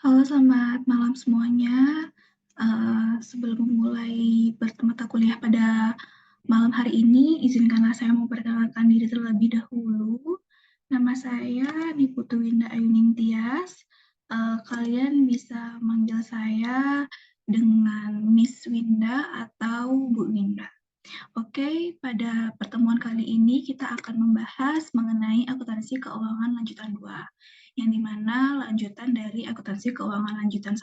Halo, selamat malam semuanya. Sebelum memulai bermata kuliah pada malam hari ini, izinkanlah saya memperkenalkan diri terlebih dahulu. Nama saya Niputu Winda Ayuning Tias. Kalian bisa manggil saya dengan Miss Winda atau Bu Winda. Oke, pada pertemuan kali ini kita akan membahas mengenai akuntansi keuangan lanjutan 2, yang dimana lanjutan dari akuntansi keuangan lanjutan 1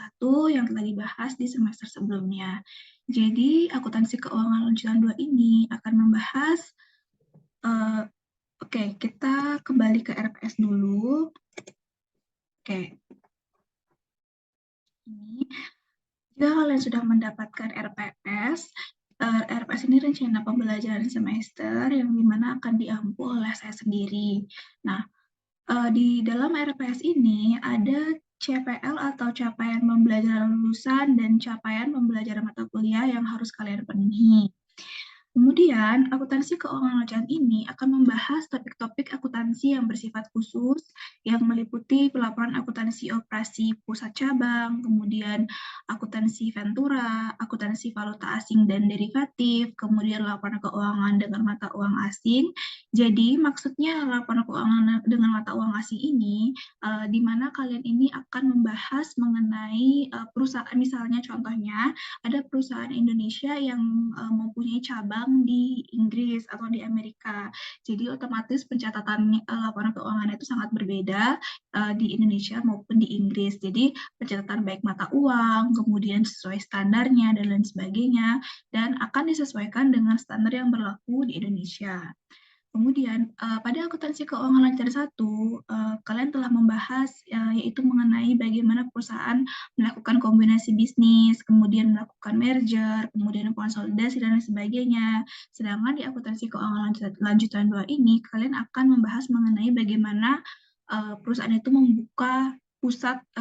yang telah dibahas di semester sebelumnya. Jadi, akuntansi keuangan lanjutan 2 ini akan membahas, oke, kita kembali ke RPS dulu. Oke, ini jika kalian sudah mendapatkan RPS, RPS ini rencana pembelajaran semester yang dimana akan diampu oleh saya sendiri. Nah, di dalam RPS ini ada CPL atau capaian pembelajaran lulusan dan capaian pembelajaran mata kuliah yang harus kalian penuhi. Kemudian, akuntansi keuangan lanjutan ini akan membahas topik-topik akuntansi yang bersifat khusus, yang meliputi pelaporan akuntansi operasi pusat cabang, kemudian akuntansi ventura, akuntansi valuta asing dan derivatif, kemudian laporan keuangan dengan mata uang asing. Jadi, maksudnya laporan keuangan dengan mata uang asing ini, di mana kalian ini akan membahas mengenai perusahaan, misalnya contohnya, ada perusahaan Indonesia yang mempunyai cabang di Inggris atau di Amerika. Jadi otomatis pencatatan laporan keuangan itu sangat berbeda di Indonesia maupun di Inggris. Jadi pencatatan baik mata uang, kemudian sesuai standarnya dan lain sebagainya, dan akan disesuaikan dengan standar yang berlaku di Indonesia. Kemudian, pada akuntansi keuangan lanjutan 1, kalian telah membahas, yaitu mengenai bagaimana perusahaan melakukan kombinasi bisnis, kemudian melakukan merger, kemudian konsolidasi, dan lain sebagainya. Sedangkan di akuntansi keuangan lanjutan 2 ini, kalian akan membahas mengenai bagaimana perusahaan itu membuka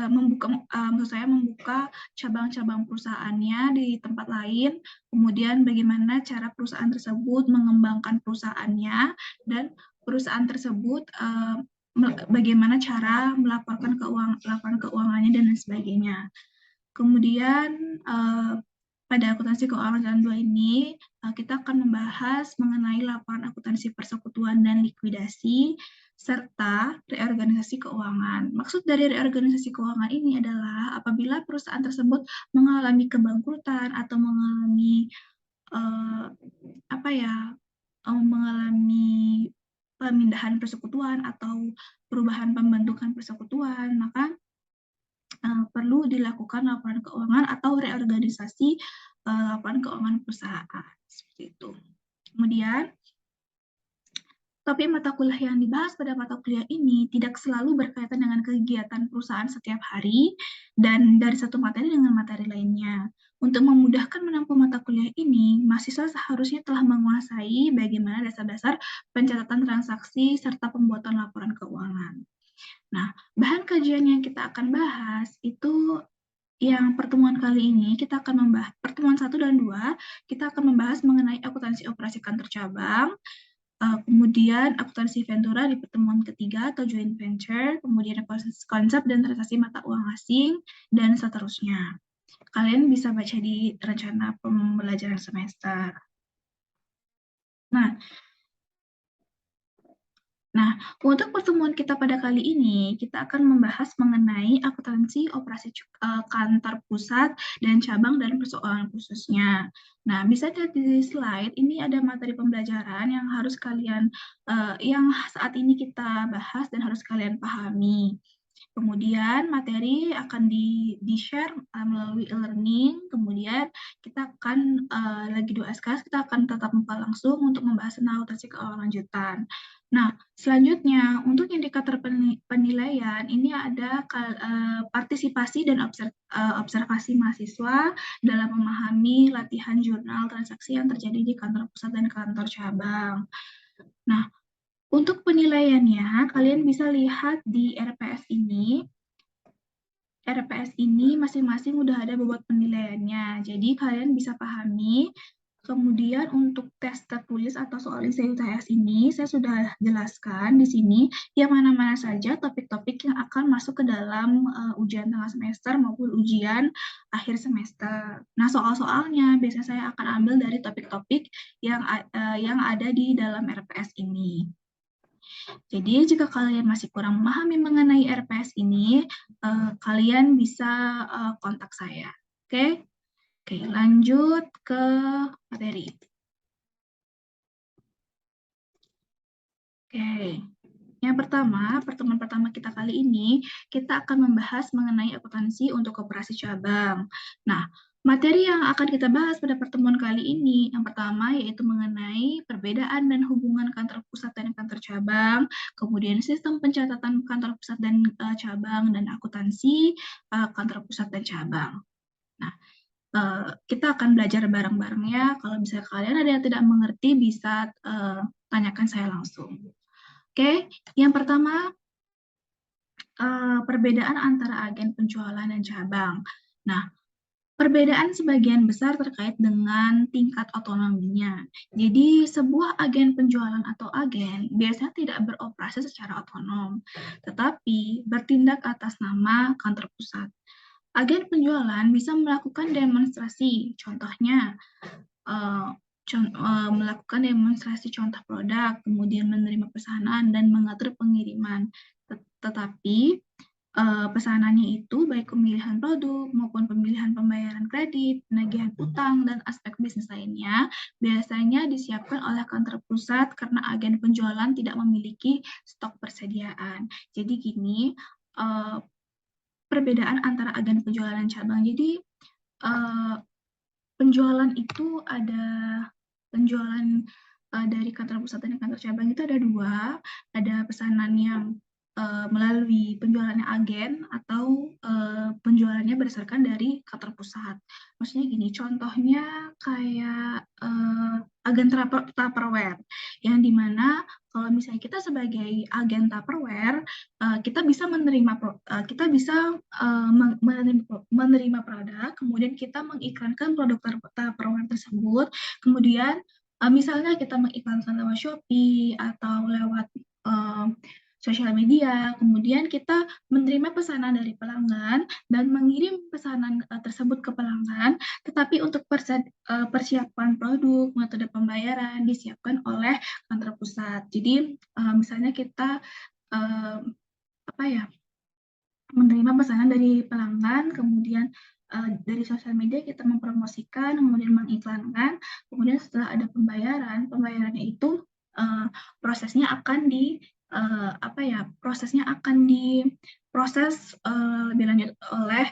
membuka cabang-cabang perusahaannya di tempat lain, kemudian bagaimana cara perusahaan tersebut mengembangkan perusahaannya, dan perusahaan tersebut bagaimana cara melaporkan laporan keuangannya dan lain sebagainya. Kemudian pada akuntansi keuangan jalan 2 ini kita akan membahas mengenai laporan akuntansi persekutuan dan likuidasi serta reorganisasi keuangan. Maksud dari reorganisasi keuangan ini adalah apabila perusahaan tersebut mengalami kebangkrutan atau mengalami mengalami pemindahan persekutuan atau perubahan pembentukan persekutuan, maka perlu dilakukan laporan keuangan atau reorganisasi laporan keuangan perusahaan, seperti itu. Kemudian, topik mata kuliah yang dibahas pada mata kuliah ini tidak selalu berkaitan dengan kegiatan perusahaan setiap hari dan dari satu materi dengan materi lainnya. Untuk memudahkan menempuh mata kuliah ini, mahasiswa seharusnya telah menguasai bagaimana dasar-dasar pencatatan transaksi serta pembuatan laporan keuangan. Nah, bahan kajian yang kita akan bahas itu yang pertemuan kali ini kita akan membahas pertemuan 1 dan 2, kita akan membahas mengenai akuntansi operasi kantor cabang, kemudian akuntansi ventura di pertemuan ketiga atau joint venture, kemudian konsep dan transaksi mata uang asing, dan seterusnya. Kalian bisa baca di rencana pembelajaran semester. Nah, untuk pertemuan kita pada kali ini, kita akan membahas mengenai akuntansi operasi kantor pusat dan cabang dan persoalan khususnya. Nah, bisa dilihat di slide, ini ada materi pembelajaran yang harus kalian, yang saat ini kita bahas dan harus kalian pahami. Kemudian materi akan di-share melalui e-learning, kemudian kita akan lagi di USKS, kita akan tatap muka langsung untuk membahas tentang akuntansi keuangan lanjutan. Nah, selanjutnya untuk indikator penilaian ini ada partisipasi dan observasi mahasiswa dalam memahami latihan jurnal transaksi yang terjadi di kantor pusat dan kantor cabang. Nah, untuk penilaiannya, kalian bisa lihat di RPS ini. RPS ini masing-masing udah ada bobot penilaiannya. Jadi kalian bisa pahami Kemudian untuk tes tertulis atau soal isi UTS ini, saya sudah jelaskan di sini yang mana-mana saja topik-topik yang akan masuk ke dalam ujian tengah semester maupun ujian akhir semester. Nah, soal-soalnya biasanya saya akan ambil dari topik-topik yang ada di dalam RPS ini. Jadi, jika kalian masih kurang memahami mengenai RPS ini, kalian bisa kontak saya. Oke? Oke, lanjut ke materi. Oke, yang pertama, pertemuan pertama kita kali ini, kita akan membahas mengenai akuntansi untuk koperasi cabang. Nah, materi yang akan kita bahas pada pertemuan kali ini, yang pertama yaitu mengenai perbedaan dan hubungan kantor pusat dan kantor cabang, kemudian sistem pencatatan kantor pusat dan cabang, dan akuntansi kantor pusat dan cabang. Nah, kita akan belajar bareng-bareng ya. Kalau misalnya kalian ada yang tidak mengerti, bisa tanyakan saya langsung. Oke, yang pertama perbedaan antara agen penjualan dan cabang. Nah, perbedaan sebagian besar terkait dengan tingkat otonominya. Jadi, sebuah agen penjualan atau agen biasanya tidak beroperasi secara otonom, tetapi bertindak atas nama kantor pusat. Agen penjualan bisa melakukan demonstrasi, contohnya melakukan demonstrasi contoh produk, kemudian menerima pesanan dan mengatur pengiriman. Tetapi pesanannya itu baik pemilihan produk maupun pemilihan pembayaran kredit, penagihan utang, dan aspek bisnis lainnya biasanya disiapkan oleh kantor pusat karena agen penjualan tidak memiliki stok persediaan. Jadi gini, perbedaan antara agen penjualan dan cabang. Jadi penjualan itu ada penjualan dari kantor pusat dan kantor cabang itu ada dua, ada pesanan yang melalui penjualannya agen atau penjualannya berdasarkan dari kantor pusat. Maksudnya gini, contohnya kayak agen Tupperware, yang dimana kalau misalnya kita sebagai agen Tupperware, kita bisa menerima produk, kemudian kita mengiklankan produk Tupperware tersebut, kemudian misalnya kita mengiklankan lewat Shopee atau lewat sosial media, kemudian kita menerima pesanan dari pelanggan dan mengirim pesanan tersebut ke pelanggan, tetapi untuk persiapan produk, metode pembayaran disiapkan oleh kantor pusat. Jadi misalnya kita menerima pesanan dari pelanggan, kemudian dari sosial media kita mempromosikan, kemudian mengiklankan, kemudian setelah ada pembayarannya itu prosesnya akan diproses lebih lanjut oleh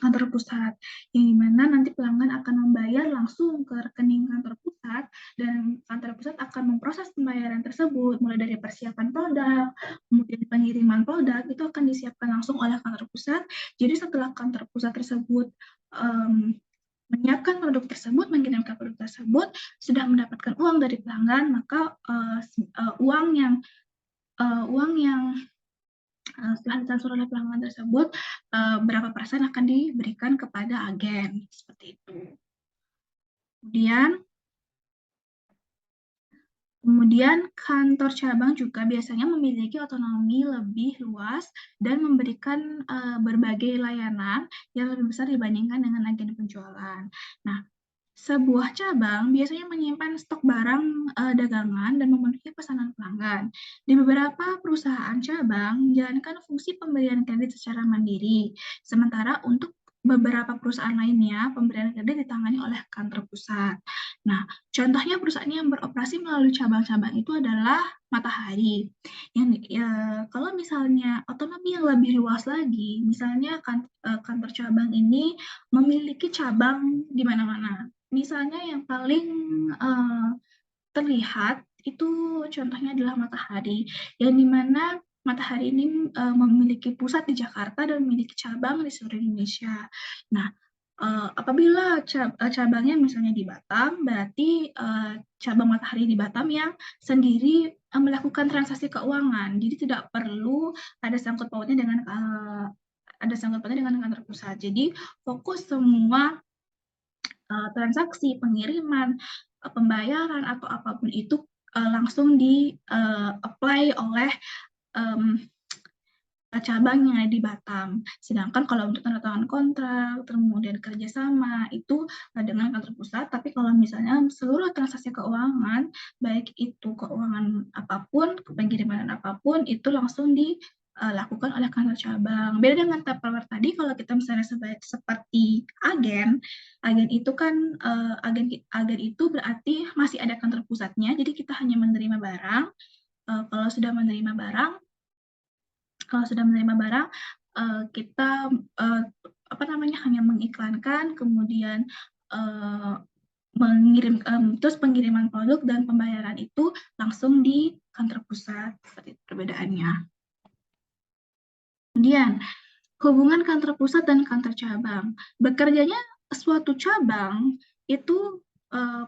kantor pusat, yang dimana nanti pelanggan akan membayar langsung ke rekening kantor pusat, dan kantor pusat akan memproses pembayaran tersebut, mulai dari persiapan produk, kemudian pengiriman produk, itu akan disiapkan langsung oleh kantor pusat. Jadi setelah kantor pusat tersebut menyiapkan produk tersebut, mengirimkan produk tersebut, sudah mendapatkan uang dari pelanggan, maka uang yang setelah ditransfer oleh pelanggan tersebut, berapa persen akan diberikan kepada agen, seperti itu. Kemudian kantor cabang juga biasanya memiliki otonomi lebih luas dan memberikan berbagai layanan yang lebih besar dibandingkan dengan agen penjualan. Nah, sebuah cabang biasanya menyimpan stok barang dagangan dan memenuhi pesanan pelanggan. Di beberapa perusahaan cabang menjalankan fungsi pemberian kredit secara mandiri, sementara untuk beberapa perusahaan lainnya pemberian kredit ditangani oleh kantor pusat. Nah, contohnya perusahaan yang beroperasi melalui cabang-cabang itu adalah Matahari. Kalau misalnya otonomi yang lebih luas lagi, misalnya kantor cabang ini memiliki cabang di mana-mana. Misalnya yang paling terlihat itu contohnya adalah Matahari, yang dimana Matahari ini memiliki pusat di Jakarta dan memiliki cabang di seluruh Indonesia. Nah, apabila cabangnya misalnya di Batam, berarti cabang Matahari di Batam yang sendiri melakukan transaksi keuangan, jadi tidak perlu ada sangkut pautnya dengan kantor pusat. Jadi fokus semua transaksi, pengiriman, pembayaran atau apapun itu langsung di apply oleh cabang yang ada di Batam. Sedangkan kalau untuk tanda tangan kontrak, kemudian kerjasama itu dengan kantor pusat. Tapi kalau misalnya seluruh transaksi keuangan, baik itu keuangan apapun, pengiriman apapun, itu langsung dilakukan oleh kantor cabang. Beda dengan Tupperware tadi, kalau kita misalnya seperti agen itu kan agen itu berarti masih ada kantor pusatnya. Jadi kita hanya menerima barang. Kalau sudah menerima barang, kita hanya mengiklankan, kemudian terus pengiriman produk dan pembayaran itu langsung di kantor pusat, seperti itu perbedaannya. Kemudian hubungan kantor pusat dan kantor cabang. Bekerjanya suatu cabang itu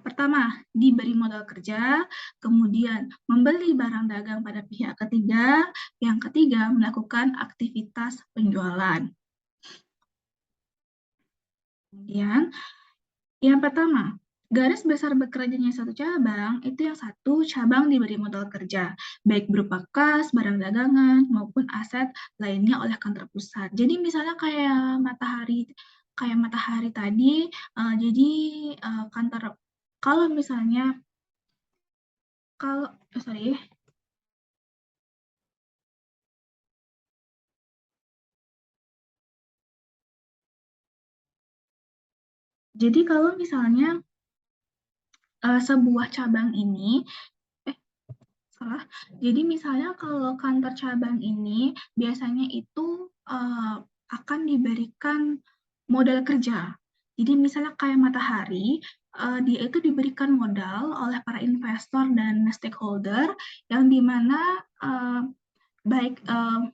pertama diberi modal kerja, kemudian membeli barang dagang pada pihak ketiga, yang ketiga melakukan aktivitas penjualan. Kemudian yang pertama, garis besar bekerjanya satu cabang, itu yang satu cabang diberi modal kerja, baik berupa kas, barang dagangan, maupun aset lainnya oleh kantor pusat. Jadi misalnya kayak Matahari tadi, jadi kantor, kalau misalnya, sorry, jadi kalau misalnya sebuah cabang ini, salah. Jadi misalnya kalau kantor cabang ini biasanya itu akan diberikan modal kerja. Jadi misalnya kayak Matahari, dia itu diberikan modal oleh para investor dan stakeholder yang dimana baik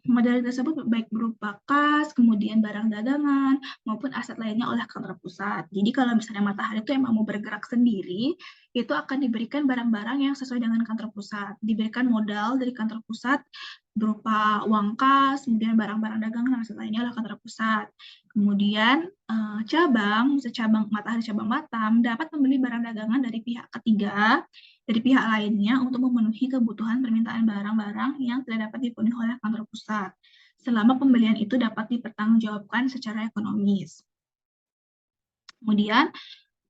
modal tersebut baik berupa kas, kemudian barang dagangan, maupun aset lainnya oleh kantor pusat. Jadi kalau misalnya Matahari itu emang mau bergerak sendiri, itu akan diberikan barang-barang yang sesuai dengan kantor pusat. Diberikan modal dari kantor pusat berupa uang kas, kemudian barang-barang dagangan dan aset lainnya oleh kantor pusat. Kemudian cabang Matahari cabang Batam dapat membeli barang dagangan dari pihak ketiga, dari pihak lainnya untuk memenuhi kebutuhan permintaan barang-barang yang tidak dapat dipenuhi oleh kantor pusat, selama pembelian itu dapat dipertanggungjawabkan secara ekonomis. Kemudian,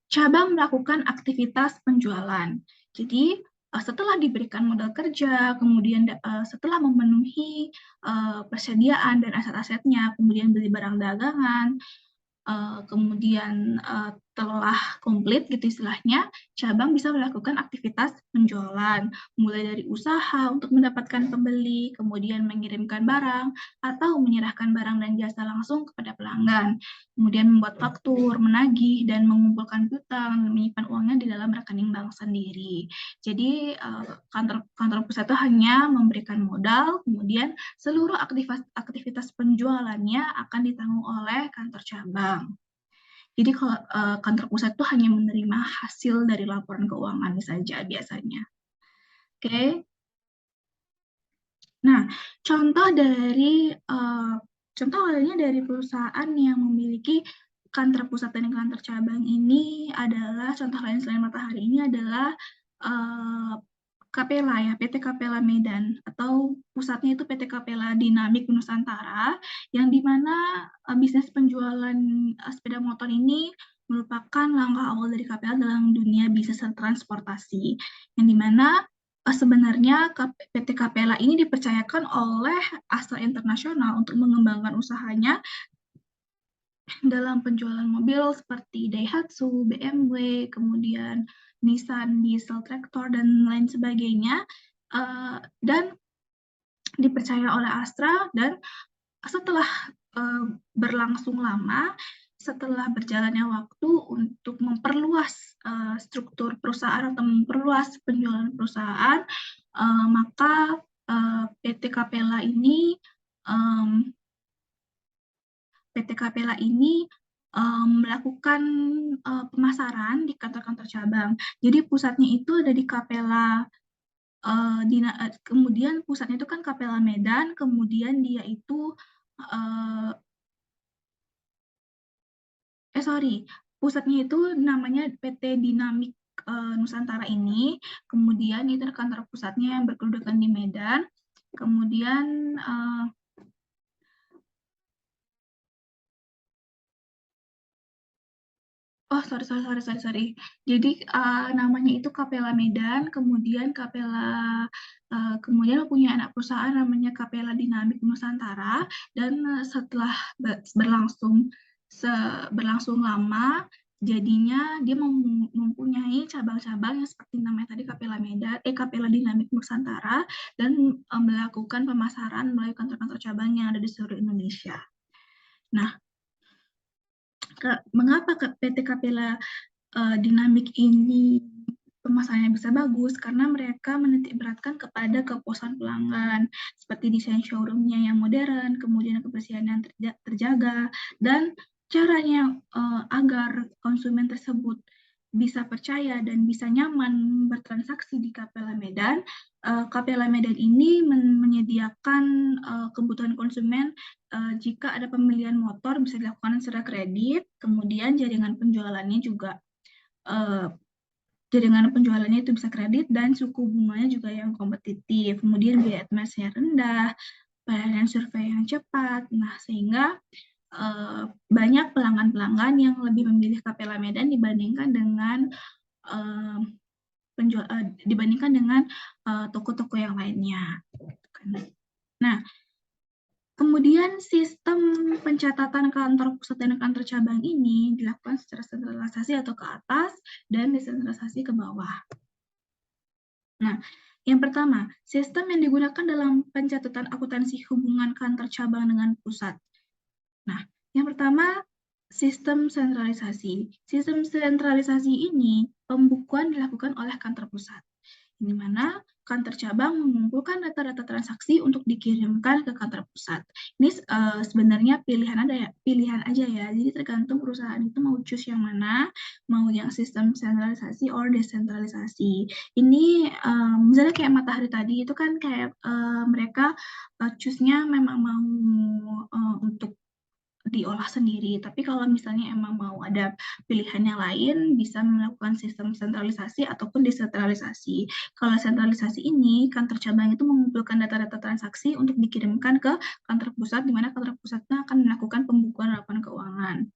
cabang melakukan aktivitas penjualan. Jadi, setelah diberikan modal kerja, kemudian setelah memenuhi persediaan dan aset-asetnya, kemudian beli barang dagangan, kemudian telah komplit gitu istilahnya, cabang bisa melakukan aktivitas penjualan, mulai dari usaha untuk mendapatkan pembeli, kemudian mengirimkan barang, atau menyerahkan barang dan jasa langsung kepada pelanggan, kemudian membuat faktur, menagih, dan mengumpulkan piutang, menyimpan uangnya di dalam rekening bank sendiri. Jadi kantor pusat itu hanya memberikan modal, kemudian seluruh aktivitas penjualannya akan ditanggung oleh kantor cabang. Jadi kalau kantor pusat itu hanya menerima hasil dari laporan keuangan saja biasanya. Oke. Nah, contoh lainnya dari perusahaan yang memiliki kantor pusat dan kantor cabang ini adalah, contoh lain selain Matahari ini adalah Capella ya, PT Capella Medan, atau pusatnya itu PT Capella Dinamik Nusantara, yang dimana bisnis penjualan sepeda motor ini merupakan langkah awal dari Capella dalam dunia bisnis transportasi, yang dimana sebenarnya PT Capella ini dipercayakan oleh Astra International untuk mengembangkan usahanya dalam penjualan mobil seperti Daihatsu, BMW, kemudian Nissan Diesel Tractor, dan lain sebagainya, dan dipercaya oleh Astra. Dan setelah berlangsung lama, setelah berjalannya waktu untuk memperluas struktur perusahaan atau memperluas penjualan perusahaan, maka PT Capella ini melakukan pemasaran di kantor-kantor cabang. Jadi pusatnya itu ada di Capella, kemudian pusatnya itu kan Capella Medan, kemudian dia itu sorry, pusatnya itu namanya PT Dinamik Nusantara ini, kemudian itu kantor pusatnya yang berkedudukan di Medan, kemudian oh, sorry. Jadi, namanya itu Capella Medan, kemudian punya anak perusahaan namanya Capella Dinamik Nusantara, dan setelah berlangsung lama, jadinya dia mempunyai cabang-cabang yang seperti namanya tadi Capella Dinamik Nusantara, dan melakukan pemasaran melalui kantor-kantor cabang yang ada di seluruh Indonesia. Nah, mengapa PT Capella Dinamik ini pemasarannya bisa bagus karena mereka menitik beratkan kepada kepuasan pelanggan seperti desain showroomnya yang modern, kemudian kebersihan yang terjaga, dan caranya agar konsumen tersebut bisa percaya dan bisa nyaman bertransaksi di Capella Medan. Capella Medan ini menyediakan kebutuhan konsumen jika ada pembelian motor bisa dilakukan secara kredit, kemudian jaringan penjualannya itu bisa kredit dan suku bunganya juga yang kompetitif. Kemudian biaya administrasinya rendah, pelayanan survei yang cepat. Nah, sehingga banyak pelanggan-pelanggan yang lebih memilih Capella Medan dibandingkan dengan toko-toko yang lainnya. Nah, kemudian sistem pencatatan kantor pusat dan kantor cabang ini dilakukan secara sentralisasi atau ke atas dan desentralisasi ke bawah. Nah, yang pertama, sistem yang digunakan dalam pencatatan akuntansi hubungan kantor cabang dengan pusat. Nah, yang pertama, sistem sentralisasi. Sistem sentralisasi ini pembukuan dilakukan oleh kantor pusat, di mana kantor cabang mengumpulkan data-data transaksi untuk dikirimkan ke kantor pusat. Ini sebenarnya pilihan aja ya. Jadi tergantung perusahaan itu mau choose yang mana, mau yang sistem sentralisasi or desentralisasi. Ini misalnya kayak Matahari tadi itu kan kayak mereka choose-nya memang mau untuk diolah sendiri. Tapi kalau misalnya emang mau ada pilihan yang lain, bisa melakukan sistem sentralisasi ataupun desentralisasi. Kalau sentralisasi ini, kantor cabang itu mengumpulkan data-data transaksi untuk dikirimkan ke kantor pusat, di mana kantor pusatnya akan melakukan pembukuan laporan keuangan.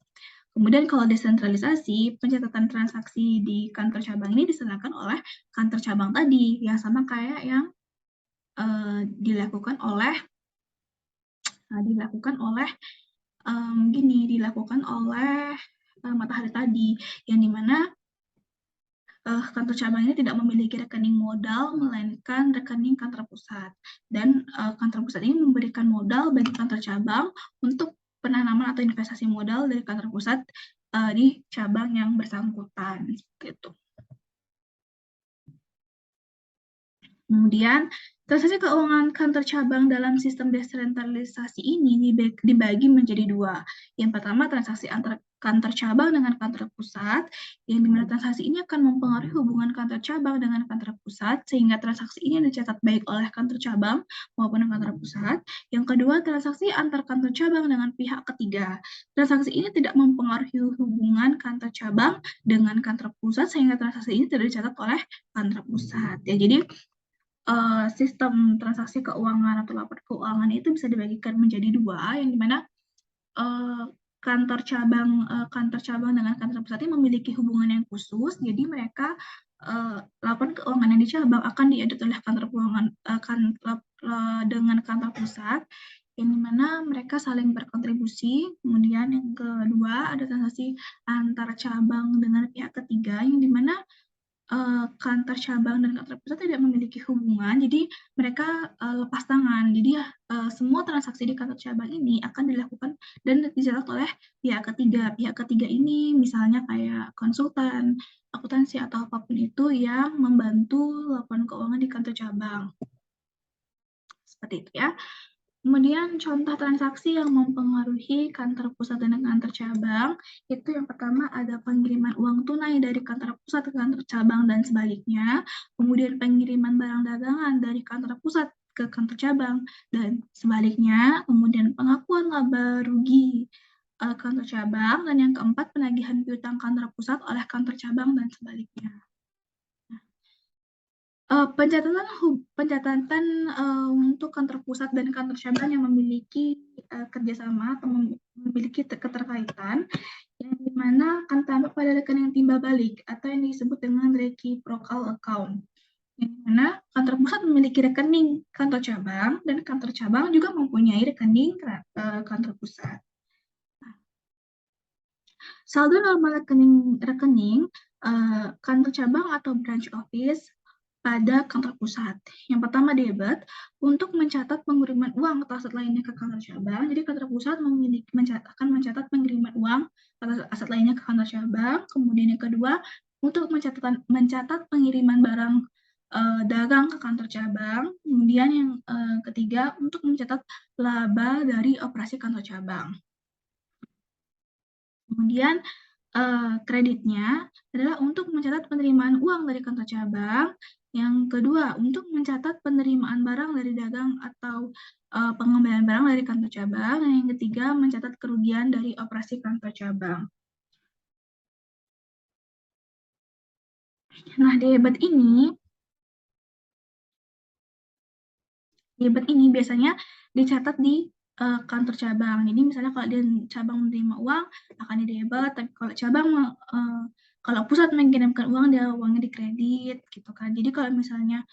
Kemudian kalau desentralisasi, pencatatan transaksi di kantor cabang ini diserahkan oleh kantor cabang tadi, yang sama kayak yang dilakukan oleh Matahari tadi, yang dimana kantor cabang ini tidak memiliki rekening modal, melainkan rekening kantor pusat. Dan kantor pusat ini memberikan modal bagi kantor cabang untuk penanaman atau investasi modal dari kantor pusat di cabang yang bersangkutan. Gitu. Kemudian, transaksi keuangan kantor cabang dalam sistem desentralisasi ini dibagi menjadi dua. Yang pertama, transaksi antar kantor cabang dengan kantor pusat, yang dimana transaksi ini akan mempengaruhi hubungan kantor cabang dengan kantor pusat, sehingga transaksi ini dicatat baik oleh kantor cabang maupun kantor pusat. Yang kedua, transaksi antar kantor cabang dengan pihak ketiga. Transaksi ini tidak mempengaruhi hubungan kantor cabang dengan kantor pusat, sehingga transaksi ini tidak dicatat oleh kantor pusat. Ya, jadi sistem transaksi keuangan atau laporan keuangan itu bisa dibagikan menjadi dua, yang dimana kantor cabang dengan kantor pusat ini memiliki hubungan yang khusus. Jadi mereka laporan keuangan yang di cabang akan diedit oleh kantor keuangan dengan kantor pusat, yang dimana mereka saling berkontribusi. Kemudian yang kedua ada transaksi antar cabang dengan pihak ketiga, yang dimana kantor cabang dan kantor pusat tidak memiliki hubungan, jadi mereka lepas tangan. Jadi semua transaksi di kantor cabang ini akan dilakukan dan dicatat oleh pihak ketiga. Pihak ketiga ini misalnya kayak konsultan, akuntansi atau apapun itu yang membantu laporan keuangan di kantor cabang. Seperti itu ya. Kemudian contoh transaksi yang mempengaruhi kantor pusat dan kantor cabang, itu yang pertama ada pengiriman uang tunai dari kantor pusat ke kantor cabang dan sebaliknya, kemudian pengiriman barang dagangan dari kantor pusat ke kantor cabang dan sebaliknya, kemudian pengakuan laba rugi oleh kantor cabang, dan yang keempat penagihan piutang kantor pusat oleh kantor cabang dan sebaliknya. Pencatatan untuk kantor pusat dan kantor cabang yang memiliki kerjasama atau memiliki keterkaitan, yang dimana akan tampak pada rekening timbal balik atau yang disebut dengan reciprocal account. Yang dimana kantor pusat memiliki rekening kantor cabang dan kantor cabang juga mempunyai rekening kantor pusat. Saldo normal rekening kantor cabang atau branch office pada kantor pusat. Yang pertama debit, untuk mencatat pengiriman uang atau aset lainnya ke kantor cabang. Jadi kantor pusat akan mencatat pengiriman uang atau aset lainnya ke kantor cabang. Kemudian yang kedua, untuk mencatat pengiriman barang dagang ke kantor cabang. Kemudian yang ketiga, untuk mencatat laba dari operasi kantor cabang. Kemudian kreditnya adalah untuk mencatat penerimaan uang dari kantor cabang. Yang kedua, untuk mencatat penerimaan barang dari dagang atau pengembalian barang dari kantor cabang. Dan yang ketiga, mencatat kerugian dari operasi kantor cabang. Nah, debit ini biasanya dicatat di kantor cabang. Jadi misalnya kalau dia cabang menerima uang akan didebit, tapi kalau pusat mengirimkan uang, dia uangnya dikredit gitu kan. Jadi kalau misalnya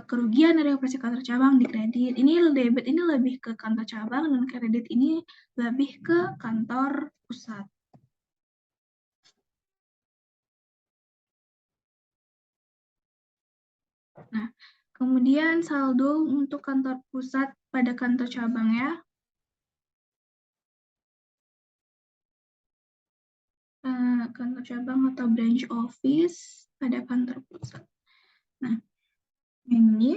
kerugian dari operasi kantor cabang dikredit, ini debit ini lebih ke kantor cabang dan kredit ini lebih ke kantor pusat. Nah, kemudian saldo untuk kantor pusat pada kantor cabang ya. Kantor cabang atau branch office pada kantor pusat. Nah, ini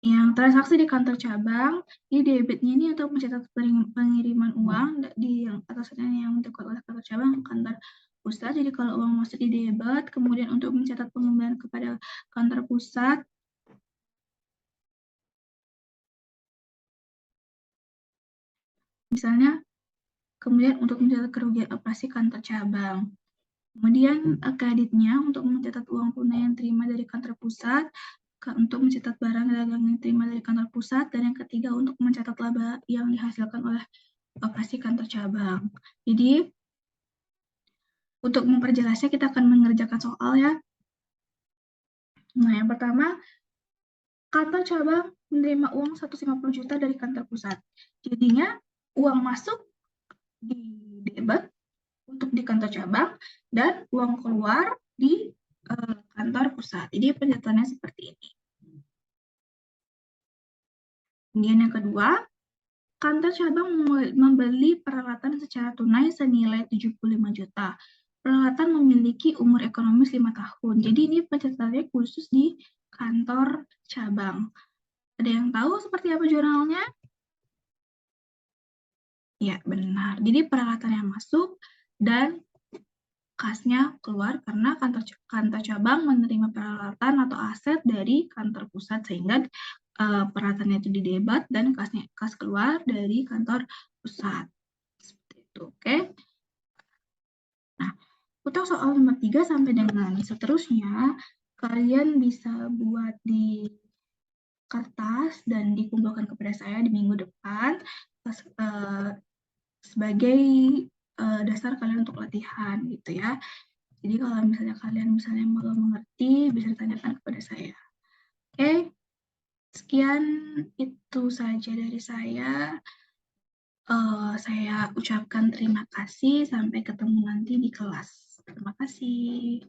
yang transaksi di kantor cabang, ini debitnya ini untuk mencatat pengiriman uang di yang atasnya yang dilakukan oleh kantor cabang kantor pusat. Jadi kalau uang masuk di debit, kemudian untuk mencatat pengembalian kepada kantor pusat, misalnya kemudian untuk mencatat kerugian operasi kantor cabang. Kemudian kreditnya untuk mencatat uang tunai yang terima dari kantor pusat, untuk mencatat barang dagang yang terima dari kantor pusat, dan yang ketiga untuk mencatat laba yang dihasilkan oleh operasi kantor cabang. Jadi untuk memperjelasnya kita akan mengerjakan soal ya. Nah, yang pertama, kantor cabang menerima uang 150 juta dari kantor pusat. Jadinya uang masuk di debit untuk di kantor cabang dan uang keluar di kantor pusat. Jadi pencatatannya seperti ini. Kemudian yang kedua, kantor cabang membeli peralatan secara tunai senilai 75 juta. Peralatan memiliki umur ekonomis 5 tahun. Jadi ini pencatatannya khusus di kantor cabang. Ada yang tahu seperti apa jurnalnya? Ya, benar. Jadi peralatan yang masuk dan kasnya keluar karena kantor cabang menerima peralatan atau aset dari kantor pusat sehingga peralatannya itu didebat dan kas keluar dari kantor pusat. Seperti itu, oke? Nah, untuk soal nomor 3 sampai dengan seterusnya, kalian bisa buat di kertas dan dikumpulkan kepada saya di minggu depan sebagai dasar kalian untuk latihan gitu ya. Jadi kalau misalnya kalian belum mengerti, bisa ditanyakan kepada saya. Oke, sekian itu saja dari saya. Saya ucapkan terima kasih. Sampai ketemu nanti di kelas. Terima kasih.